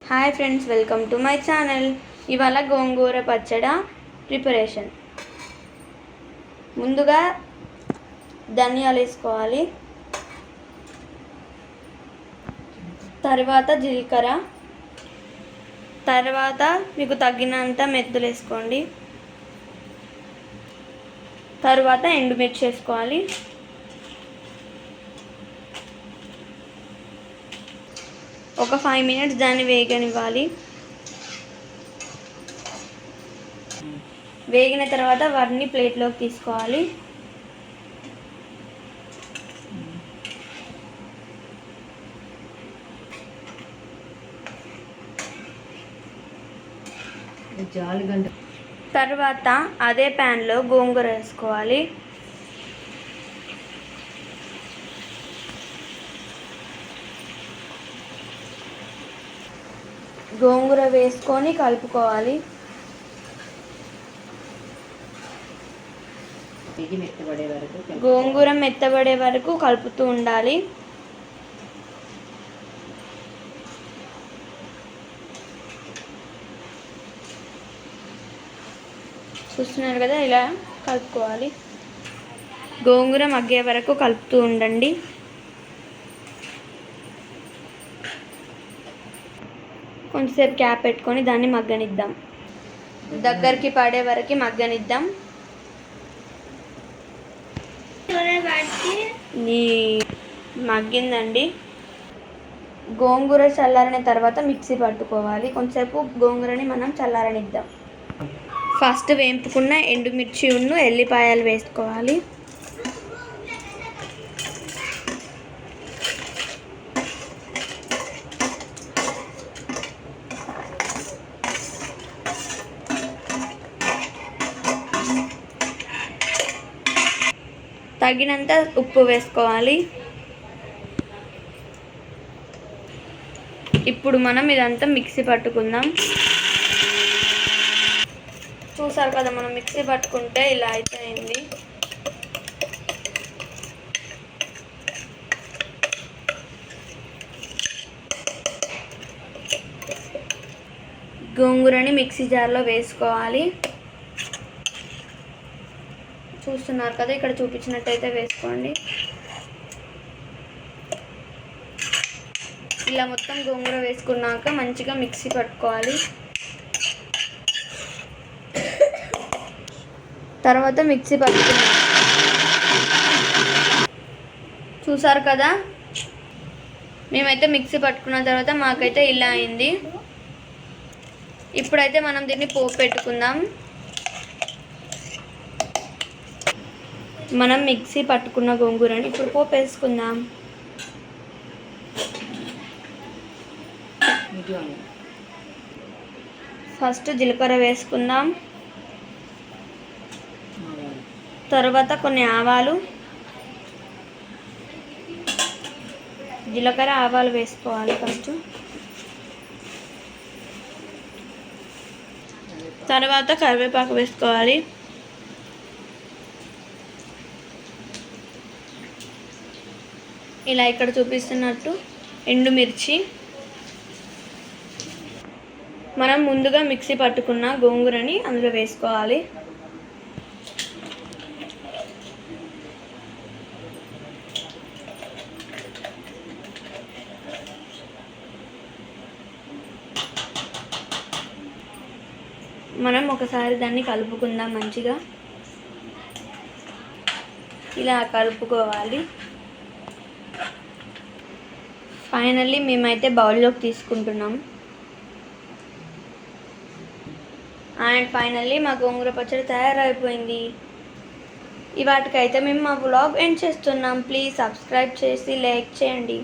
Hi friends, welcome to my channel. ఇవాళ గోంగూర పచ్చడి preparation. ముందుగా ధనియాలు వేసుకోవాలి, తర్వాత జీలకర్ర, తర్వాత మీకు తగినంత మెంతులు వేసుకోండి, తర్వాత ఎండుమిర్చి వేసుకోవాలి, ఒక 5 minutes దాన్ని వేగనివ్వాలి. వేగిన తర్వాత వాటిని ప్లేట్లోకి తీసుకోవాలి. తర్వాత అదే ప్యాన్లో గోంగూర వేసుకోవాలి. గోంగూర వేసుకొని కలుపుకోవాలి. గోంగూర మెత్తబడే వరకు కలుపుతూ ఉండాలి. చూస్తున్నారు కదా, ఇలా కలుపుకోవాలి. గోంగూర మగ్గే వరకు కలుపుతూ ఉండండి. కొంచెంసేపు క్యాప్ పెట్టుకొని దాన్ని మగ్గనిద్దాం. దగ్గరికి పడే వరకు మగ్గనిద్దాం. మగ్గిందండి. గోంగూర చల్లారిన తర్వాత మిక్సీ పట్టుకోవాలి. కొంచెంసేపు గోంగూరని మనం చల్లారనిద్దాం. ఫస్ట్ వేంపుకున్న ఎండుమిర్చి ఎల్లిపాయలు వేసుకోవాలి. తగినంత ఉప్పు వేసుకోవాలి. ఇప్పుడు మనం ఇదంతా మిక్సీ పట్టుకుందాం. చూసారు కదా, మనం మిక్సీ పట్టుకుంటే ఇలా అయితే అయింది. గోంగూరని మిక్సీ జార్లో వేసుకోవాలి. చూస్తున్నారు కదా, ఇక్కడ చూపించినట్టయితే వేసుకోండి. ఇలా మొత్తం గోంగూర వేసుకున్నాక మంచిగా మిక్సీ పట్టుకోవాలి. తర్వాత మిక్సీ పట్టుకున్నాం. చూసారు కదా, మేమైతే మిక్సీ పట్టుకున్న తర్వాత మాకైతే ఇలా అయింది. ఇప్పుడైతే మనం దీన్ని పోపు పెట్టుకుందాం. మనం మిక్సీ పట్టుకున్న గోంగూరని ఇప్పుడు పోపు వేసుకుందాం. ఫస్ట్ జీలకర్ర వేసుకుందాం. తర్వాత కొన్ని ఆవాలు, జీలకర్ర ఆవాలు వేసుకోవాలి ఫస్ట్. తర్వాత కరివేపాకు వేసుకోవాలి. ఇలా ఇక్కడ చూపిస్తున్నట్టు ఎండుమిర్చి, మనం ముందుగా మిక్సీ పట్టుకున్న గోంగూరని అందులో వేసుకోవాలి. మనం ఒకసారి దాన్ని కలుపుకుందాం మంచిగా. ఇలా కలుపుకోవాలి. ఫైనల్లీ మేమైతే బౌల్లోకి తీసుకుంటున్నాం. అండ్ ఫైనల్లీ మా గోంగూర పచ్చడి తయారైపోయింది. ఇవాటికైతే మేము మా వ్లాగ్ ఎండ్ చేస్తున్నాం. ప్లీజ్ సబ్స్క్రైబ్ చేసి లైక్ చేయండి.